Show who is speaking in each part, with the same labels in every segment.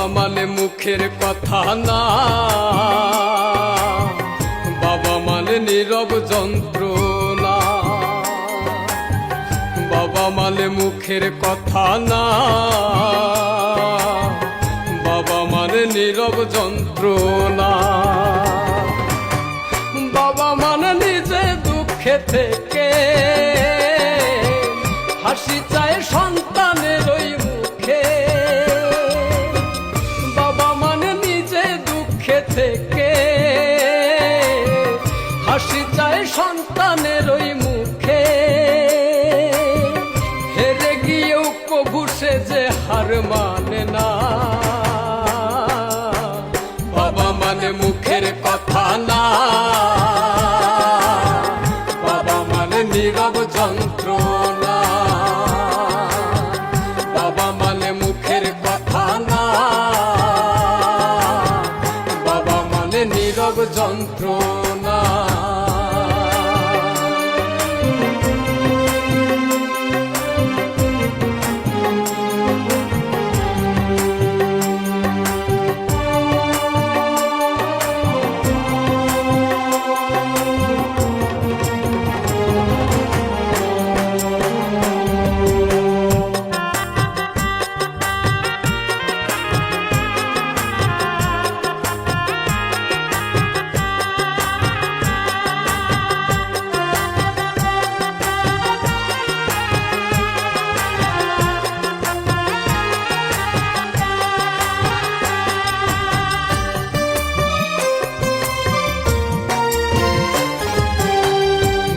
Speaker 1: বাবা মানে মুখের কথা না, বাবা মানে নীরব যন্ত্রণা। বাবা মানে মুখের কথা না, বাবা মানে নীরব যন্ত্রণা। বাবা মানে নিজে দুঃখে থেকে হাসি চায় সন্তানের ওই মুখে। বাবা মানে নিজে দুঃখে থেকে হাসি চায় সন্তানের ওই মুখে। হেরে গিয়েও কবু সে যে হার মানে না। বাবা মানে মুখের কথা না, বাবা মানে নীরব যন্ত্রণা। বাবা মানে মুখের কথা না, বাবা মানে নীরব যন্ত্রণা।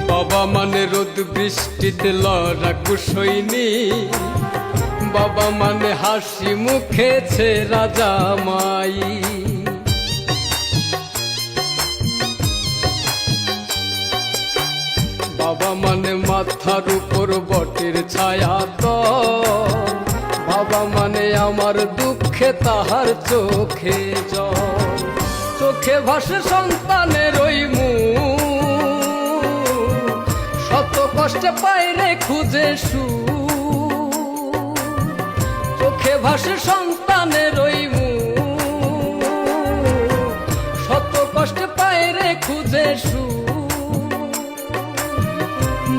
Speaker 1: বাবা মানে রোদ বৃষ্টিতে লড়াকু সৈনিক। বাবা মানে হাসি মুখে ছেঁড়া জামাই। বাবা মানে মাথার উপর বটের ছায়া তো। বাবা মানে আমার দুঃখে তাহার চোখে জল। চোখে ভাসে সন্তানের ওই মুখ, শত কষ্টে পাইলে খুঁজে সুখ। চোখে ভাসে সন্তানের ওই মুখ, শত কষ্টে পাইলে খুঁজে সুখ।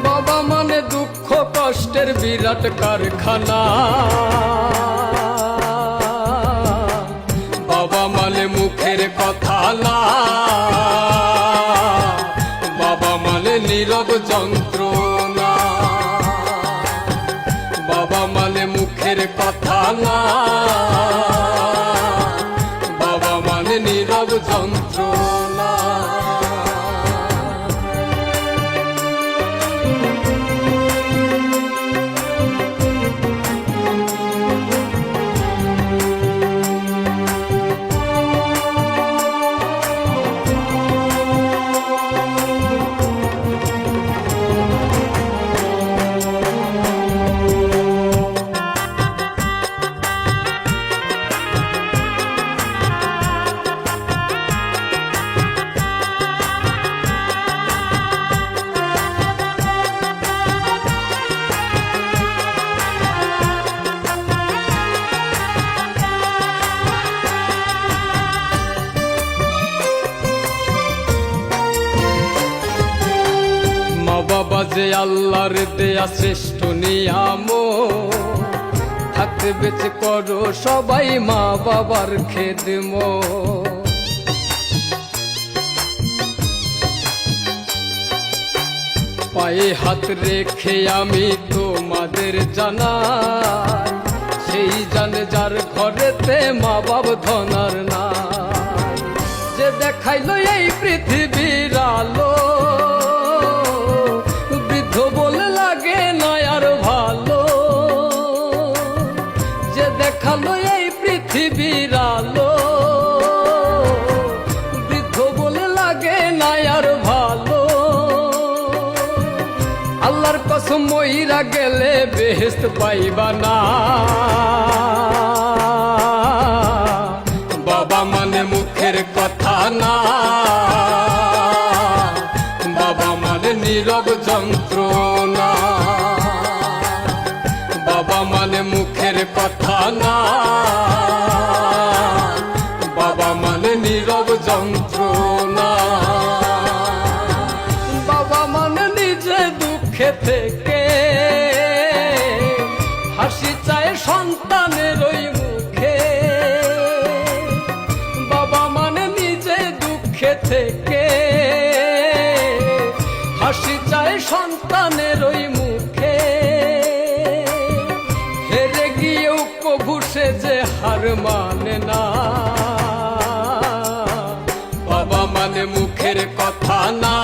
Speaker 1: বাবা মানে দুঃখ কষ্টের বিরাট কারখানা। বাবা মানে মুখের কথা না, বাবা মানে নীরব যন্ত্রণা। বাবা মানে মুখের কথা না, বাবা মানে নীরব যন্ত্রণা। বাবা যে আল্লাহর দেয়া শ্রেষ্ঠ নিয়ামত। থাকতে বেঁচে করো সবাই মা বাবার খেদমত। পায়ে হাত রেখে আমি তোমাদের জানাই, সেই জানে যার ঘরেতে মা বাপ ধনার নাই। যে দেখাইলো এই পৃথিবীর আলো, বৃদ্ধ বলে লাগে না আর ভালো। যে দেখালো এই পৃথিবীর আলো, বৃদ্ধ বলে লাগে না আর ভালো। আল্লাহর কসম মইরা গেলে বেহেশত পাইবা না। বাবা মানে মুখের কথা না, বাবা মানে নীরব যন্ত্রণা। বাবা মানে মুখের কথা না, যন্ত্রণা। বাবা মানে নিজে দুঃখে থেকে হাসি চায় সন্তানের ওই মুখে। বাবা মানে নিজে দুঃখে থেকে হাসি চায় সন্তানের ওই মুখে। হেরে গিয়েও কভু সে যে হার মানে না। বাবা মানে মুখের কথা না,